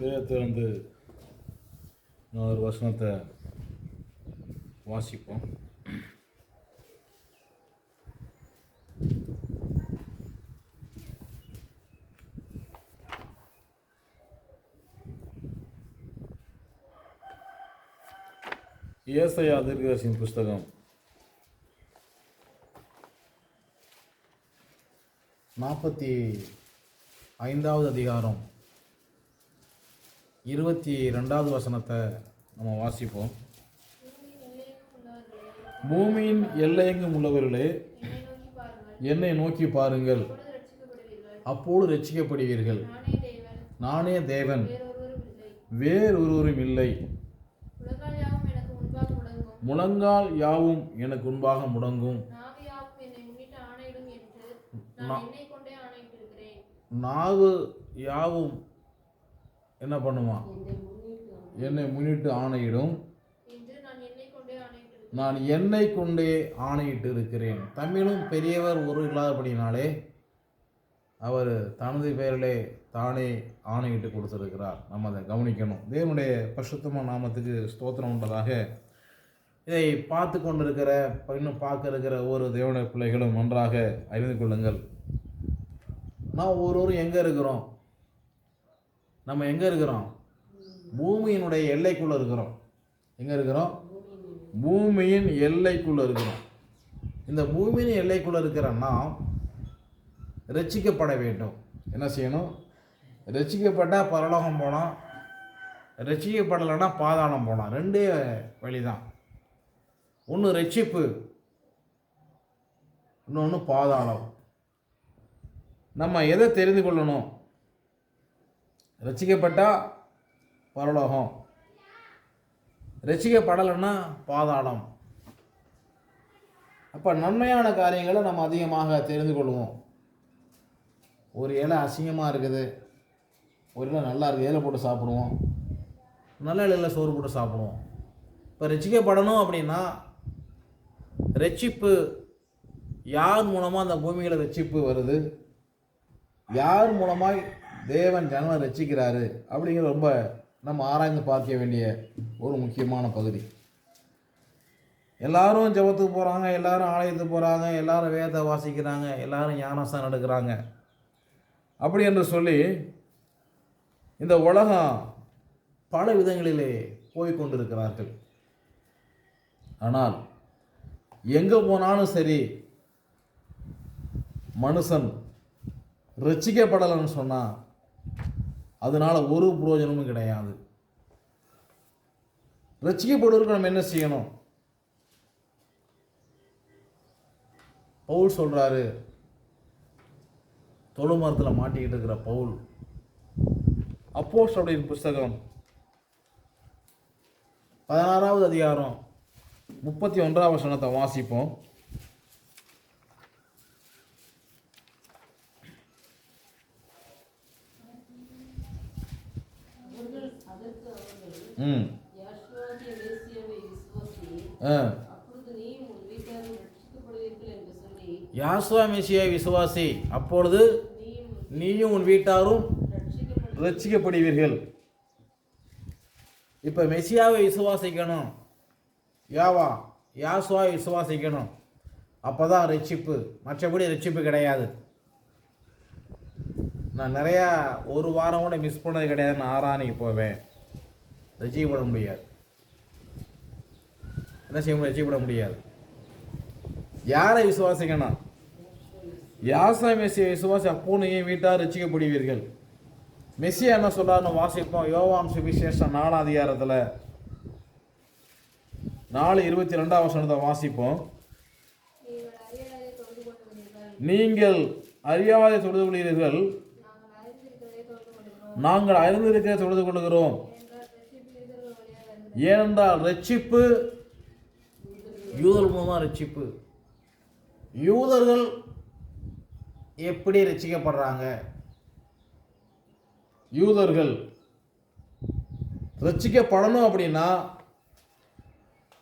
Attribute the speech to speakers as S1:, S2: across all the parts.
S1: வேதத்திலிருந்து நான் ஒரு வசனத்தை வாசிப்போம். ஏசாயா தீர்க்கதரிசியின் புஸ்தகம் 45வது அதிகாரம் 22வது வசனத்தை நம்ம வாசிப்போம். பூமியின் எல்லையெங்கும் உள்ளவர்களே, என்னை நோக்கி பாருங்கள், அப்போது ரட்சிக்கப்படுவீர்கள். நானே தேவன், வேறொருவரும் இல்லை. முழங்கால் யாவும் எனக்கு முன்பாக முடங்கும். நாவு யாவும் என்ன பண்ணுமா? என்னை முன்னிட்டு ஆணையிடும். நான் என்னை கொண்டே ஆணையிட்டு இருக்கிறேன். தமிழும் பெரியவர் ஒரு இல்லாதபடினாலே அவர் தனது பெயரிலே தானே ஆணையிட்டு கொடுத்திருக்கிறார். நம்ம அதை கவனிக்கணும். தேவனுடைய பரிசுத்தமான நாமத்துக்கு ஸ்தோத்திரம் உண்டதாக. இதை பார்த்து கொண்டிருக்கிற, இன்னும் பார்க்க இருக்கிற ஒவ்வொரு தேவனுடைய பிள்ளைகளும் நன்றாக அறிந்து கொள்ளுங்கள். நாம் ஒவ்வொருவரும் எங்கே இருக்கிறோம்? நம்ம எங்கே இருக்கிறோம்? பூமியினுடைய எல்லைக்குள்ளே இருக்கிறோம். எங்கே இருக்கிறோம்? பூமியின் எல்லைக்குள்ளே இருக்கிறோம். இந்த பூமியின் எல்லைக்குள்ளே இருக்கிற நாம் ரட்சிக்கப்பட வேண்டும். என்ன செய்யணும்? ரட்சிக்கப்பட்டால் பரலோகம் போகலாம், ரட்சிக்கப்படலைன்னா பாதாளம் போகலாம். ரெண்டே வழி தான். ஒன்று ரட்சிப்பு, இன்னொன்று பாதாளம். நம்ம எதை தெரிந்து கொள்ளணும்? ரட்சிக்கப்பட்டால் பரலோகம், ரட்சிக்கப்படலைன்னா பாதாளம். அப்போ நன்மையான காரியங்களை நம்ம அதிகமாக தெரிந்து கொள்வோம். ஒரு இலை அசிங்கமாக இருக்குது, ஒரு இலை நல்லா இருக்குது, இலை போட்டு சாப்பிடுவோம். நல்ல இலையில் சோறு போட்டு சாப்பிடுவோம். இப்போ ரட்சிக்கப்படணும் அப்படின்னா ரட்சிப்பு யார் மூலமாக அந்த பூமியில் ரட்சிப்பு வருது, யார் மூலமாய் தேவன் ஜனங்களை ரட்சிக்கிறாரு அப்படிங்கிறது ரொம்ப நம்ம ஆராய்ந்து பார்க்க வேண்டிய ஒரு முக்கியமான பகுதி. எல்லாரும் ஜெபத்துக்கு போகிறாங்க, எல்லாரும் ஆலயத்துக்கு போகிறாங்க, எல்லாரும் வேதத்தை வாசிக்கிறாங்க, எல்லாரும் ஞானஸ்தானம் எடுக்கிறாங்க. அப்படி என்று சொல்லி இந்த உலகம் பல விதங்களிலே போய்கொண்டிருக்கிறார்கள். ஆனால் எங்கே போனாலும் சரி, மனுஷன் ரட்சிக்கப்படலைன்னு சொன்னால் அதனால் ஒரு பிரயோஜனமும் கிடையாது. ரட்சிக்கப்படுவதற்கு நம்ம என்ன செய்யணும்? பவுல் சொல்கிறாரு, தொழுமரத்தில் மாட்டிக்கிட்டு இருக்கிற பவுல், அப்போஸ்தலரின் புஸ்தகம் 16வது அதிகாரம் 31வது வசனத்தை வாசிப்போம். யாசுவா மெசியா விசுவாசி, அப்பொழுது நீயும் உன் வீட்டாரும் ரட்சிக்கப்படுவீர்கள். இப்போ மெசியாவை விசுவாசிக்கணும், யாசுவா விசுவாசிக்கணும், அப்போ தான் ரட்சிப்பு. மற்றபடி ரட்சிப்பு கிடையாது. நான் நிறையா ஒரு வாரம் கூட மிஸ் பண்ணது கிடையாது. நான் ஆராதனைக்கு போவேன், ரட்சிக்கப்பட முடியாது. என்ன செய்ய முடியும்? ரட்சிக்கப்பட முடியாது. யாரை விசுவாசிக்கணும்? யாசுவா மெசியா விசுவாசி, அப்போ நீயும் வீட்டார் ரட்சிக்கப்படுவீர்கள். மெசியா என்ன சொல்றாருன்னு வாசிப்போம். யோவான் சுவிசேஷம் 4வது அதிகாரத்தில் 4:22 வசனத்தை வாசிப்போம். நீங்கள் அறியாத தொழுது கொள்கிறீர்கள், நாங்கள் அறிந்திருக்கிற தொழுது கொள்கிறோம். ஏனென்றால் ரட்சிப்பு யூதர்கள் மூலமாக ரட்சிப்பு. யூதர்கள் எப்படி ரட்சிக்கப்படுறாங்க? யூதர்கள் ரட்சிக்கப்படணும் அப்படின்னா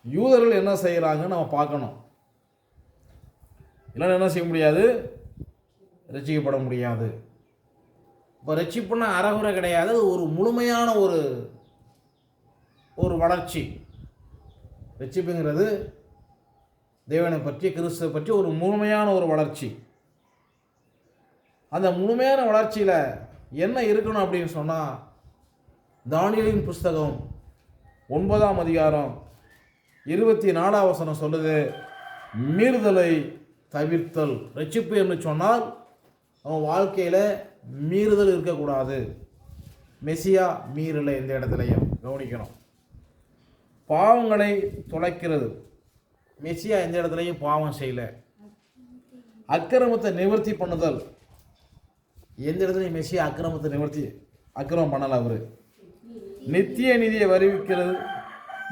S1: யூதர்கள் என்ன செய்கிறாங்கன்னு நம்ம பார்க்கணும். இல்லைன்னா என்ன செய்ய முடியாது? ரட்சிக்கப்பட முடியாது. இப்போ ரட்சிப்புன்னா அறகுறை கிடையாது, ஒரு முழுமையான ஒரு வளர்ச்சி. ரட்சிப்புங்கிறது தேவனை பற்றி, கிறிஸ்துவை பற்றி ஒரு முழுமையான ஒரு வளர்ச்சி. அந்த முழுமையான வளர்ச்சியில் என்ன இருக்கணும் அப்படின்னு சொன்னால், தானியேலின் புஸ்தகம் 9ஆம் அதிகாரம் 24ஆம் வசனம் சொல்லுது, மீறுதலை தவிர்த்தல். ரட்சிப்பு என்று சொன்னால் அவன் வாழ்க்கையில் மீறுதல் இருக்கக்கூடாது. மெசியா மீறலை எந்த இடத்துலையும் கவனிக்கணும். பாவங்களை தொலைக்கிறது. மெசியா எந்த இடத்துலையும் பாவம் செய்யலை. அக்கிரமத்தை நிவர்த்தி பண்ணுதல். எந்த இடத்துலையும் மெசியா அக்கிரமம் பண்ணலை. அவர் நித்திய நீதியை வருவிக்கிறது.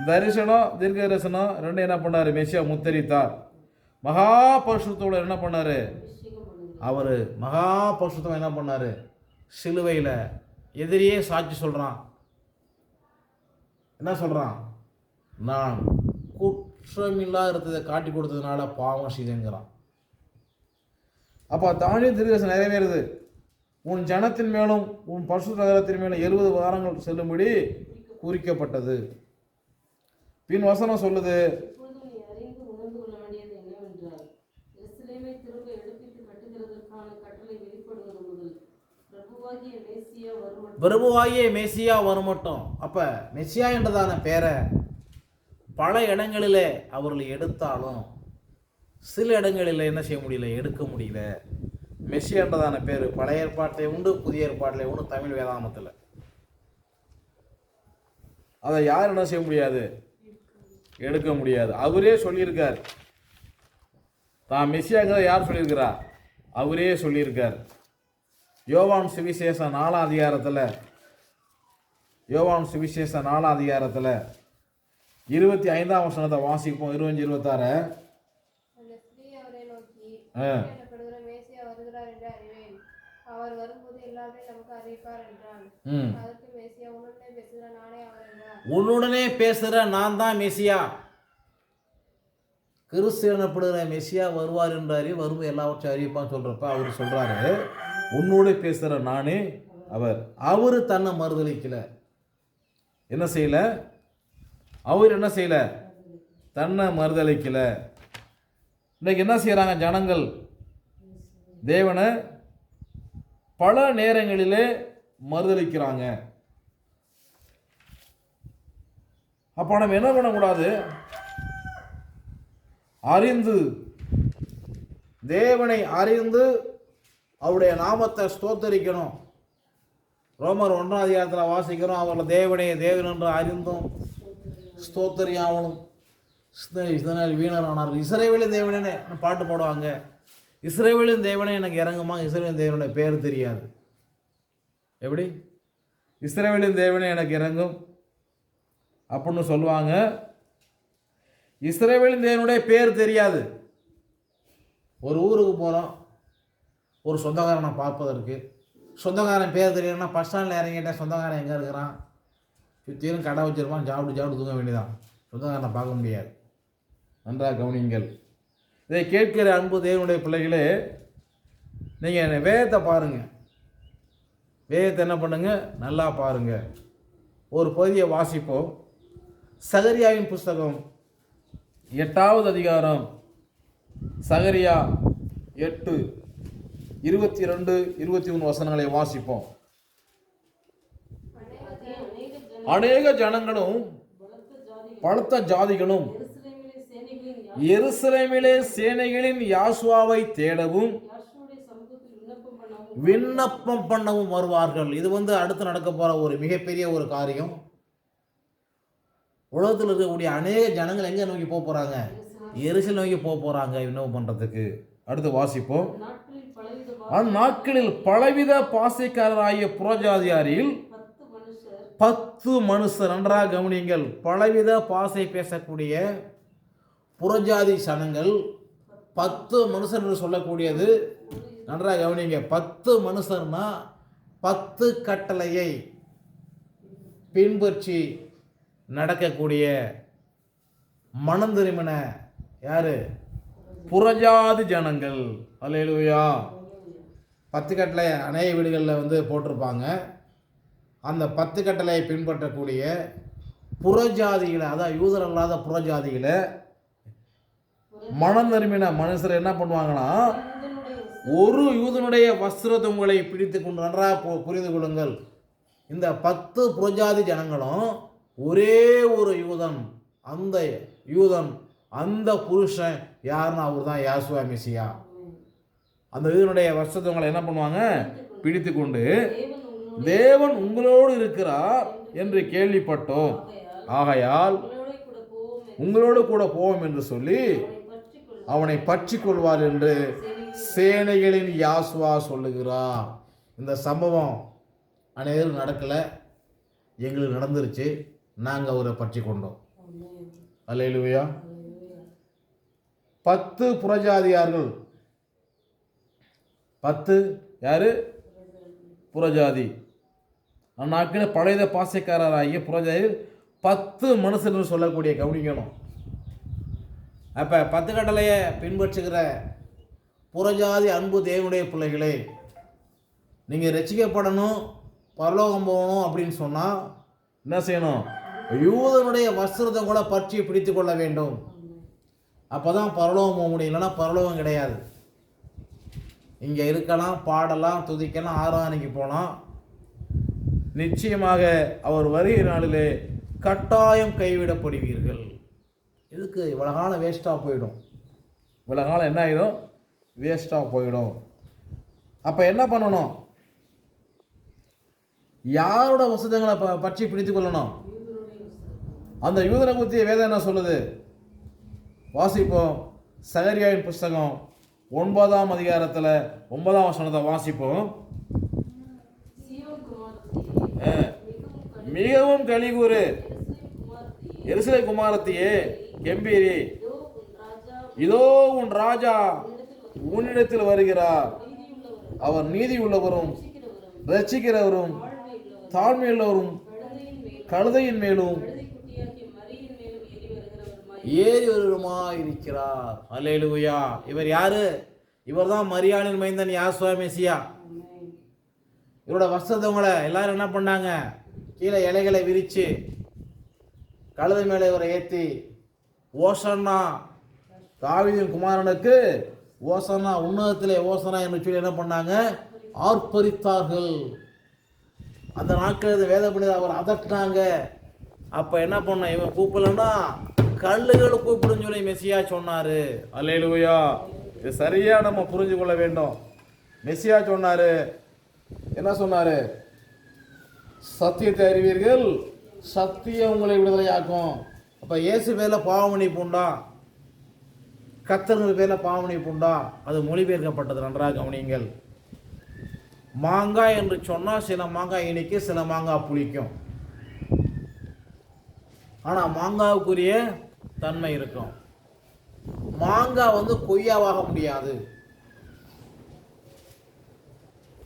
S1: தரிசனம், தீர்க்க தரிசனம் ரெண்டு என்ன பண்ணார்? மெசியா முத்தரித்தார். மகா பரிசுத்தோட என்ன பண்ணார்? அவர் மகா பரிசுத்தம் என்ன பண்ணார்? சிலுவையில் எதிரியே சாட்சி சொல்கிறான். என்ன சொல்கிறான்? நான் குற்றமில்லாத இருந்ததை காட்டி கொடுத்ததுனால பாவம் செய்தேங்கிறான். அப்போ தானியேல் தீர்க்கதரிசனம் நிறைவேறுது. உன் ஜனத்தின் மேலும் உன் பரிசுத்த நகரத்தின் மேலும் 70 வாரங்கள் செல்லும்படி குறிக்கப்பட்டது. பின் வசனம் சொல்லுது, பிரபுவாகிய மேசியா வருமட்டும். அப்ப மெசியா என்றதான பேரை பல இடங்களிலே அவர்கள் எடுத்தாலும் சில இடங்களில் என்ன செய்ய முடியல, எடுக்க முடியல. மெசியா என்றதான பேர் பழைய ஏற்பாட்டிலே உண்டு, புதிய ஏற்பாட்டிலே உண்டு, தமிழ் வேதாமத்தில். அதை யார் என்ன செய்ய முடியாது, எடுக்க முடியாது. அவரே சொல்லியிருக்கார். தான் மெசியாங்கிறத யார் சொல்லியிருக்கிறா? அவரே சொல்லியிருக்கார். யோவான் சுவிசேஷம் 4ஆம் அதிகாரத்தில் 25ஆம் வசனத்தை வாசிப்போம். 25-26. உன்னுடனே பேசுகிற நான் தான் மெசியா. கிறிஸ்து எனப்படுகிற மெசியா வருவார் என்றாரு. வரும் எல்லாவற்றையும் அறிவிப்பான்னு சொல்கிறப்ப அவர் சொல்கிறாரு, உன்னோடு பேசுகிற நானே அவர் தன்னை மறுதளிக்கலை. என்ன செய்யலை? அவர் என்ன செய்யலை? தன்னை மறுதளிக்கலை. இன்றைக்கு என்ன செய்கிறாங்க ஜனங்கள்? தேவனை பல நேரங்களிலே மறுதளிக்கிறாங்க. அப்போ நம்ம என்ன பண்ணக்கூடாது? தேவனை அறிந்து அவருடைய நாமத்தை ஸ்தோத்தரிக்கணும். ரோமர் 1ஆம் அதிகாரத்தில் வாசிக்கிறோம், அவர்களை தேவனே தேவன் என்று அறிந்தும் ஸ்தோத்தரியாவனும் வீணரானார். இஸ்ரவேலின் தேவனே பாட்டு பாடுவாங்க. இஸ்ரவேலின் தேவனே எனக்கு இறங்குமா? இஸ்ரவேலின் தேவனுடைய பேர் தெரியாது. எப்படி? இஸ்ரவேலின் தேவனே எனக்கு இறங்கும் அப்படின்னு சொல்லுவாங்க. இஸ்ரவேலின் தேவனுடைய பேர் தெரியாது. ஒரு ஊருக்கு போகிறோம், ஒரு சொந்தக்காரனை பார்ப்பதற்கு. சொந்தக்காரன் பேர் தெரியணும்னா பஸ் ஸ்டாண்டில் இறங்கிட்டேன், சொந்தக்காரன் எங்கே இருக்கிறான்? சுற்றியும் கடை வச்சுருப்பான், சாப்பிட்டு தூங்க வேண்டியதான். சொந்தக்காரனை பார்க்க முடியாது. நன்றாக கவனிங்கள். இதை கேட்கிற அன்பு தேவனுடைய பிள்ளைகளே, நீங்கள் வேதத்தை பாருங்கள். வேதத்தை என்ன பண்ணுங்க? நல்லா பாருங்கள். ஒரு பகுதியை வாசிப்போம். சகரியாவின் புஸ்தகம் 8ஆவது அதிகாரம். சகரியா 8:22-23 வசனங்களை வாசிப்போம். அநேக ஜனங்களும் பலத்த ஜாதிகளும் எருசலேமிலே சேனைகளின் யாசுவாவை தேடவும் விண்ணப்பம் பண்ணவும் வருவார்கள். இது அடுத்து நடக்க போற ஒரு மிகப்பெரிய ஒரு காரியம். உலகத்தில் இருக்கக்கூடிய அநேக ஜனங்கள் எங்க நோக்கி போக போறாங்க? எருசலேம் நோக்கி போக போறாங்க விண்ணப்பம் பண்றதுக்கு. அடுத்து வாசிப்போம். அந்நாட்களில் பலவித பாசைக்காரராகிய புறஜாதியாரில் 10 மனுஷர். நன்றாக கவனிங்கள். பலவித பாசை பேசக்கூடிய புறஜாதி சனங்கள் 10 மனுஷர் என்று சொல்லக்கூடியது. நன்றாக கவனிங்க. 10 மனுஷர்னா 10 கட்டளையை பின்பற்றி நடக்கக்கூடிய மனம் திரும்பின யாரு? புறஜாதி ஜனங்கள். அல்லேலூயா. 10 கட்டளை அநேக வீடுகளில் வந்து போட்டிருப்பாங்க. அந்த 10 கட்டளையை பின்பற்றக்கூடிய புறஜாதிகளை, அதாவது யூதர் அல்லாத புறஜாதிகளை மனம் நறுமின மனுஷர் என்ன பண்ணுவாங்கன்னா, ஒரு யூதனுடைய வஸ்திரத்தை உங்களை பிடித்து கொண்டு, நன்றாக புரிந்து கொள்ளுங்கள், இந்த 10 புறஜாதி ஜனங்களும் ஒரே ஒரு யூதன், அந்த யூதன், அந்த புருஷன் யாருன்னா அவர் தான் யாசுவா மெசியா. அந்த யூதனுடைய வஸ்திரத்தை உங்களை என்ன பண்ணுவாங்க, பிடித்து கொண்டு, தேவன் உங்களோடு இருக்கிறார் என்று கேள்விப்பட்டோம், ஆகையால் உங்களோடு கூட போவோம் என்று சொல்லி அவனை பற்றி கொள்வார் என்று சேனைகளின் யாசுவா சொல்லுகிறார். இந்த சம்பவம் அநேகருக்கு நடக்கலை, எங்களுக்கு நடந்துருச்சு, நாங்கள் அவரை பற்றி கொண்டோம். அல்லேலூயா. 10 புறஜாதியார்கள், 10 யாரு? புறஜாதி. அந்நாட்களில் பழைய பாசைக்காரராகிய புறஜாதி 10 மனுஷன் சொல்லக்கூடிய கவனிக்கணும். அப்போ 10 கட்டளையை பின்பற்றுகிற புறஜாதி அன்பு தேவனுடைய பிள்ளைகளே, நீங்கள் ரட்சிக்கப்படணும், பரலோகம் போகணும் அப்படின்னு சொன்னால் என்ன செய்யணும்? யூதனுடைய வஸ்திரத்தை கூட பற்றி பிடித்து கொள்ள வேண்டும். அப்போ தான் பரலோகம் போக முடியும், இல்லைன்னா பரலோகம் கிடையாது. இங்கே இருக்கலாம், பாடலாம், துதிக்கலாம், ஆராதனைக்கு போகலாம், நிச்சயமாக அவர் வருகிற நாளிலே கட்டாயம் கைவிடப்படுவீர்கள். இதுக்கு இவ்வளோ காலம் வேஸ்ட்டாக போயிடும், இவ்வளோ காலம் என்ன ஆகிடும்? வேஸ்ட்டாக போயிடும். அப்போ என்ன பண்ணணும்? யாரோட வசதங்களை பற்றி பிடித்து கொள்ளணும்? அந்த யூதனை குறித்து வேதம் என்ன சொல்லுது? வாசிப்போம். சகரியாவின் புஸ்தகம் 9ஆம் அதிகாரத்தில் 9ஆம் வசனத்தை வாசிப்போம். மிகவும் கலிகூறு எருசலேம் குமாரத்தியே, கெம்பீரி, இதோ உன் ராஜா உன்னிடத்தில் வருகிறார், அவர் நீதி உள்ளவரும் ரட்சிக்கிறவரும் தாழ்மையுள்ளவரும் கழுதையின் மேலும் ஏறி வருவருமாய் இருக்கிறார். அல்லேலூயா. இவர் யாரு? இவர் தான் மரியாளின் மைந்தன் யாசுவா மெசியா. இவரோட வஸ்திரத்தவங்களை எல்லாரும் என்ன பண்ணாங்க? கீழே இலைகளை விரித்து கழுதை மேலே இவரை ஏற்றி ஓசன்னா தாவீதின் குமாரனுக்கு ஓசன்னா, உன்னதத்திலே ஓசனா என்று சொல்லி என்ன பண்ணாங்க? ஆர்ப்பரித்தார்கள். அந்த நாட்கள் வேதப்படி அவர் அதட்டினாங்க. அப்போ என்ன பண்ண, இவன் கூப்பிடலன்னா கல்லுகள் கூப்பிடுன்னு சொல்லி மெசியா சொன்னார். அல்லேலூயா. இது சரியாக நம்ம புரிஞ்சு கொள்ள வேண்டும். மெசியா சொன்னார், என்ன சொன்னார்? சத்தியத்தை அறிவீர்கள், சத்தியம் உங்களை விடுதலையாக்கும். அப்போ இயேசு பேரில் பாவமன்னிப்பு உண்டா? கர்த்தர் பேரில் பாவமன்னிப்பு உண்டா? அது மொழிபெயர்க்கப்பட்டது, நன்றாக கவனியுங்கள். மாங்காய் என்று சொன்னால் சில மாங்காய் இனிக்கும், சில மாங்காய் புளிக்கும். ஆனால் மாங்காவுக்குரிய தன்மை இருக்கும். மாங்காய் வந்து கொய்யாவாக முடியாது,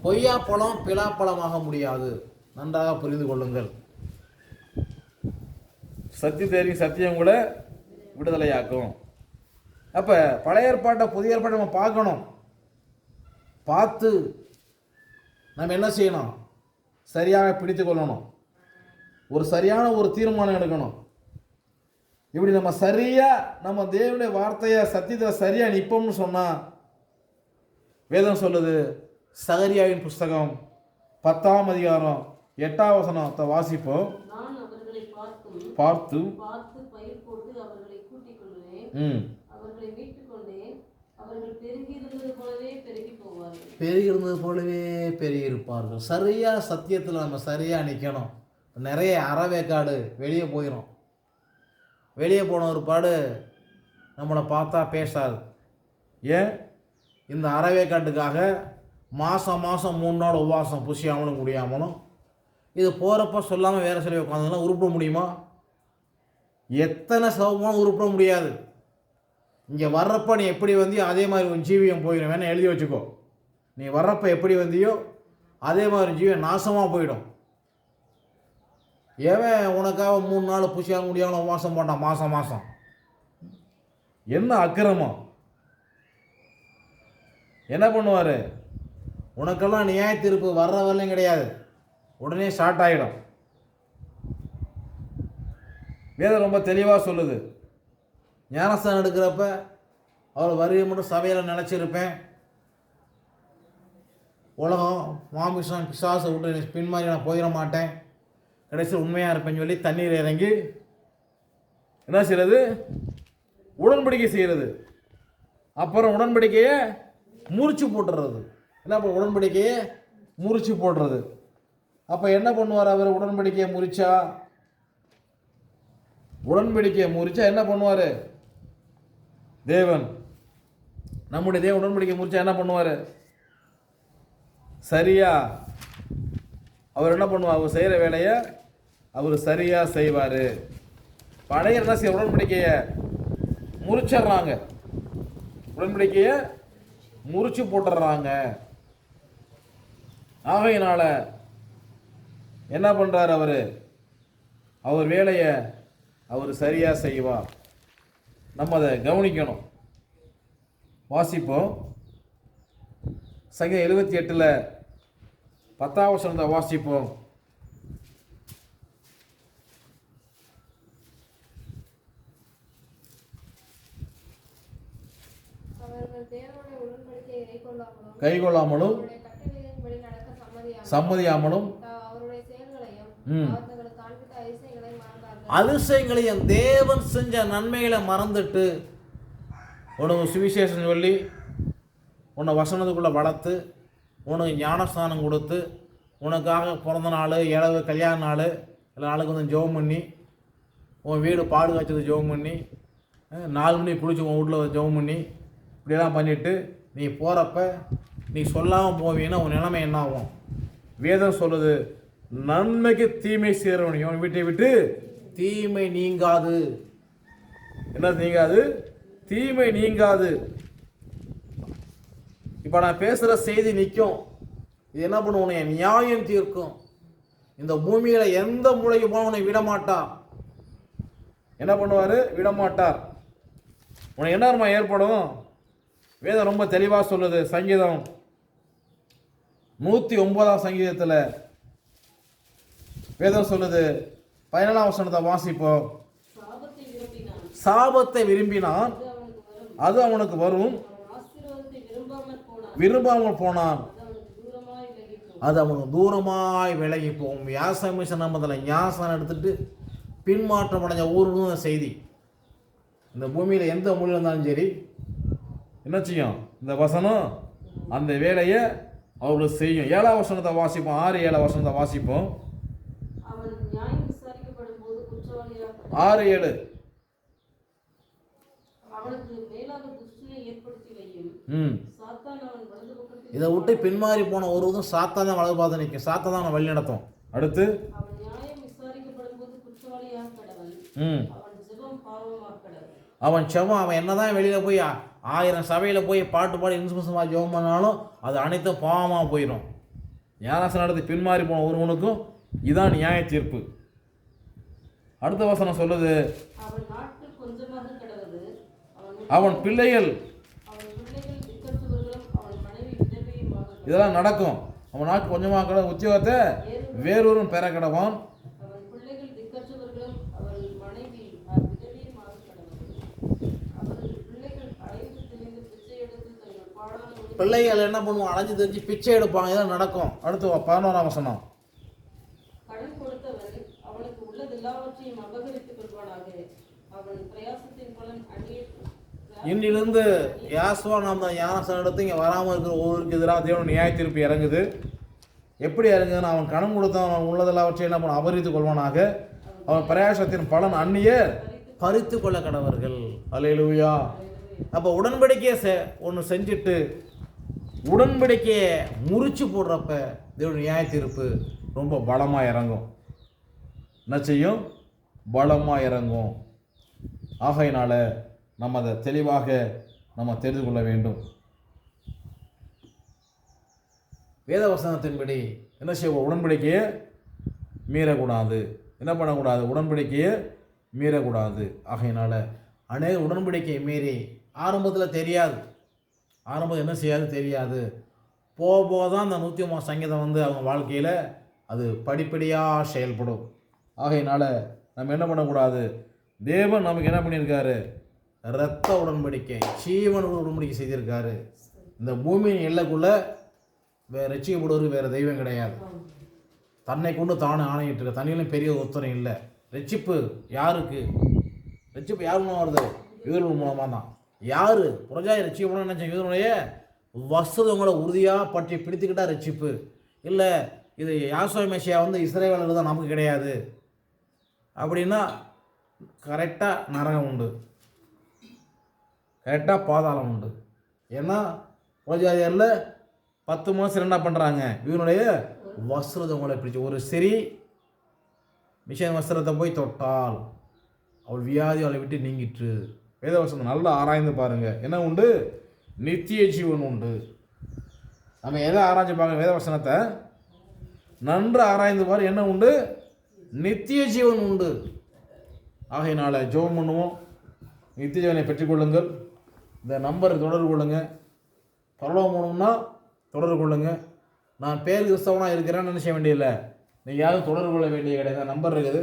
S1: கொய்யா பழம் பிலாப்பழமாக முடியாது. நன்றாக புரிந்து கொள்ளுங்கள். சத்தியம் சத்தியம் கூட விடுதலையாக்கும். அப்போ பழைய ஏற்பாட்டை புதிய ஏற்பாட்டை நம்ம பார்க்கணும். பார்த்து நம்ம என்ன செய்யணும்? சரியாக பிடித்து கொள்ளணும். ஒரு சரியான ஒரு தீர்மானம் எடுக்கணும். இப்படி நம்ம சரியாக நம்ம தேவனுடைய வார்த்தையை சத்தியத்தில் சரியாக நிற்போம்னு சொன்னால் வேதம் சொல்லுது. சகரியாவின் புஸ்தகம் 10ஆம் அதிகாரம் 8ஆம் வசனத்தை வாசிப்போம். பார்த்து பயிர் போட்டு அவர்களை கூட்டிக் கொள்வேன், அவர்களை மீட்டுக் கொண்டேன், அவர்கள் பெருகியிருந்தது போலவே பெருகியிருப்பார்கள். சரியா சத்தியத்தில் நம்ம சரியாக நிற்கணும். நிறைய அறவேக்காடு வெளியே போயிடும். வெளியே போன ஒரு பாடு நம்மளை பார்த்தா பேசாது. ஏன்? இந்த அறவேக்காட்டுக்காக மாதம் 3 நாள் உபவாசம், புசியாமலும் முடியாமலும். இது போகிறப்ப சொல்லாமல் வேறு சில உட்காந்துலாம் உருப்பிட முடியுமா? எத்தனை சவமான உருப்பிட முடியாது. இங்கே வர்றப்ப நீ எப்படி வந்தியோ அதே மாதிரி உன் ஜீவியம் போயிடும். வேணா எழுதி வச்சுக்கோ. நீ வர்றப்ப எப்படி வந்தியோ அதே மாதிரி ஜீவியம் நாசமாக போயிடும். ஏன் உனக்காக 3 நாள் புசியாக முடியாமல் உபவாசம் போட்டான் மாதம்? என்ன அக்கிரமம்! என்ன பண்ணுவார்? உனக்கெல்லாம் நியாய தீர்ப்பு வர்ற வரலையும் கிடையாது, உடனே ஸ்டார்ட் ஆகிடும். வேதம் ரொம்ப தெளிவாக சொல்லுது. ஞானஸ்தானம் எடுக்கிறப்ப அவள் வருகை மட்டும் சபையில் நினச்சிருப்பேன், உலகம் மாமிசம் பிசாசை விட்டு பின்மாறி நான் போயிட மாட்டேன், கடைசியில் உண்மையாக இருப்பேன்னு சொல்லி தண்ணீர் இறங்கி என்ன செய்கிறது, உடன்படிக்கை செய்கிறது. அப்புறம் உடன்படிக்கையை முறிச்சு போட்டுறது. என்ன பண்ண, உடன்படிக்கையை முறிச்சு போடுறது. அப்போ என்ன பண்ணுவார் அவர்? உடன்படிக்கையை முறிச்சா என்ன பண்ணுவார் தேவன்? நம்முடைய தேவன் உடன்படிக்கை முறிச்சா என்ன பண்ணுவார்? சரியா அவர் என்ன பண்ணுவார்? அவர் செய்கிற வேலையை அவர் சரியாக செய்வார். பழைய என்ன செய்ய, உடன்படிக்கையை முறிச்சிடுறாங்க, உடன்படிக்கையை முறிச்சு போட்டுடுறாங்க. ஆகையினால என்ன பண்ணுறார் அவர்? அவர் வேலையை அவர் சரியாக செய்வார். நம்ம அதை கவனிக்கணும். வாசிப்போம். சங்கீதம் 78 10ஆம் வசனத்தை வாசிப்போம். கைகொள்ளாமலும் சம்மதியாமலும் அதிசயங்களையும் தேவன் செஞ்ச நன்மைகளை மறந்துட்டு உனக்கு சுவிசேஷம் சொல்லி உன்னை வசனத்துக்குள்ளே வளர்த்து உனக்கு ஞானஸ்தானம் கொடுத்து உனக்காக பிறந்த நாள், இளவு, கல்யாண நாள் எல்லா நாளுக்கு வந்து ஜெபம் பண்ணி உன் வீடு பாடு காய்ச்சது ஜெபம் பண்ணி 4 மணி பிடிச்சி உன் வீட்டில் ஜெபம் பண்ணி இப்படியெல்லாம் பண்ணிவிட்டு நீ போகிறப்ப நீ சொல்லாமல் போவீங்கன்னா உன் நிலைமை என்ன ஆகும்? வேதம் சொல்லுது, நன்மைக்கு தீமை சேரவனையும் அவன் வீட்டை விட்டு தீமை நீங்காது. என்ன நீங்காது? தீமை நீங்காது. இப்போ நான் பேசுகிற செய்தி நிற்கும். இது என்ன பண்ணுவோம்? நியாயம் தீர்க்கும். இந்த பூமியில் எந்த மூளைக்கு போனவனை விடமாட்டார். என்ன பண்ணுவார்? விடமாட்டார். உனக்கு என்னமா ஏற்படும்? வேதம் ரொம்ப தெளிவாக சொல்லுது. சங்கீதம் 109ஆம் சங்கீதத்தில் வேதம் சொல்லுது. 14ஆம் வசனத்தை வாசிப்போம். சாபத்தை விரும்பினான், அது அவனுக்கு வரும். விரும்பாமல் போனான், அது அவனுக்கு தூரமாய் விலகி போகும். வியாசமிஷன் நம்மதில் ஞாசனம் எடுத்துட்டு பின்மாற்றம் அடைஞ்ச ஊருன்னு செய்தி. இந்த பூமியில் எந்த மொழியில் இருந்தாலும் சரி என்ன செய்யும்? இந்த வசனம் அந்த வேலையை அவர்களுக்கு செய்யும். 7ஆம் வசனத்தை வாசிப்போம். 6-7 வசனத்தை வாசிப்போம். 6-7 இதை விட்டு பின்மாறி போன ஒருவதும் சாத்தான் தான் வலது பார்த்து நிற்கும். சாத்தான் தான் வழி நடத்தும். அடுத்து அவன் செவம், அவன் என்னதான் வெளியில் போய் 1000 சபையில் போய் பாட்டு பாடி இன்ஸ்பிரேஷன் ஜெபம் பண்ணாலும் அது அனைத்தும் பாவமாக போயிடும். ஞானஸ்தானம் நடத்தி பின்மாறி போன ஒருவனுக்கும் இதான் நியாய தீர்ப்பு. அடுத்த வசனம் சொல்லுது, அவன் பிள்ளைகள் இதெல்லாம் நடக்கும். அவன் நாட்டு கொஞ்சமாக கடை உத்தியோகத்தை வேறொரும் பெற கடவான். பிள்ளைகள் என்ன பண்ணுவான்? அலைஞ்சு தெரிஞ்சு பிச்சை எடுப்பாங்க. இதெல்லாம் நடக்கும். அடுத்து 11ஆம் வசனம். இன்னிலிருந்து யாசுவா நாம் தான் ஞானஸ்தானம் எடுத்து இங்கே வராமல் இருக்கிற ஒவ்வொருக்கு எதிராக தேவன் நியாய தீர்ப்பு இறங்குது. எப்படி இறங்குதுன்னு, அவன் கடன் கொடுத்தவன் அவன் உள்ளதெல்லாவற்றை என்ன பண்ண அபகரித்து கொள்வானாக. அவன் பிரயாசத்தின் பலன் அந்நியர் பறித்து கொள்ள கடவர்கள். அல்லேலூயா. அப்போ உடன்படிக்கையை ஒன்று செஞ்சுட்டு உடன்படிக்கையை முறிச்சு போடுறப்ப தேவன் நியாய தீர்ப்பு ரொம்ப பலமாக இறங்கும். என்ன செய்யும்? பலமாக இறங்கும். ஆகையினால நம்ம அதை தெளிவாக நம்ம தெரிந்து கொள்ள வேண்டும். வேதவசனத்தின்படி என்ன செய்வோம்? உடன்படிக்கையை மீறக்கூடாது. என்ன பண்ணக்கூடாது? உடன்படிக்கையை மீறக்கூடாது. ஆகையினால அநேக உடன்படிக்கையை மீறி ஆரம்பத்தில் தெரியாது, ஆரம்பத்தில் என்ன செய்யாது தெரியாது, போக போக தான் அந்த 103 சங்கீதம் வந்து அவங்க வாழ்க்கையில் அது படிப்படியாக செயல்படும். ஆகையினால் நம்ம என்ன பண்ணக்கூடாது, தேவன் நமக்கு என்ன பண்ணியிருக்காரு, இரத்த உடன்படிக்கை, ஜீவன் உடன்படிக்கை செய்திருக்காரு. இந்த பூமியின் எல்லைக்குள்ளே ரட்சிக்கப்படுவது வேறு தெய்வம் கிடையாது. தன்னை கொண்டு தானே ஆணையிட்டு இருக்க, தண்ணியிலும் பெரிய ஒத்தனை இல்லை. ரட்சிப்பு யாருக்கு? ரட்சிப்பு யார் மூலமாக வருது? யூதர்கள் மூலமாக தான். யார் புரஜாய் ரட்சிக்கப்படணும்னு நினச்ச யூதனுடைய வசதங்களை உறுதியாக பற்றி பிடித்துக்கிட்டா ரட்சிப்பு. இல்லை இது யாசுவா மேசியா வந்து இஸ்ரவேலர்கள் தான், நமக்கு கிடையாது அப்படின்னா கரெக்டாக நரகம் உண்டு, கரெக்டாக பாதாளம் உண்டு. ஏன்னா புரஜாதியரில் 10 மாதம் என்ன பண்ணுறாங்க, இவனுடைய வஸ்திரங்களை பிடிச்சி, ஒரு சரி மிஷன் வஸ்திரத்தை போய் தொட்டால் அவள் வியாதி அவளை விட்டு நீங்கிட்டு. வேதவசனம் நல்லா ஆராய்ந்து பாருங்கள். என்ன உண்டு? நித்திய ஜீவன் உண்டு. நம்ம எதை ஆராய்ச்சி பார்க்க, வேதவசனத்தை நன்று ஆராய்ந்து பாரு. என்ன உண்டு? நித்திய ஜீவன் உண்டு. ஆகையினால ஜெபம் பண்ணுவோம். நித்திய ஜீவனை பெற்றுக்கொள்ளுங்கள். இந்த நம்பருக்கு தொடர்பு கொள்ளுங்கள். பரலோகம் போகணும்னா தொடர்பு கொள்ளுங்கள். நான் பேர் கிறிஸ்தவனாக இருக்கிறேன்னு நினைச்ச வேண்டியதில்லை, நீங்கள் யாரும் தொடர்பு கொள்ள வேண்டிய கிடையாது. நம்பர் இருக்குது,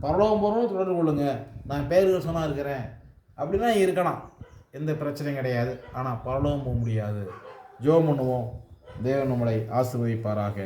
S1: பரலோகம் போகணும்னு தொடர்பு கொள்ளுங்கள். நான் பேர் கிறிஸ்தவனாக இருக்கிறேன் அப்படின்னா இருக்கலாம், எந்த பிரச்சனையும் கிடையாது. ஆனால் பரலோகம் போக முடியாது. ஜெபம் பண்ணுவோம். தேவன் நம்மளை ஆசீர்வதிப்பாராக.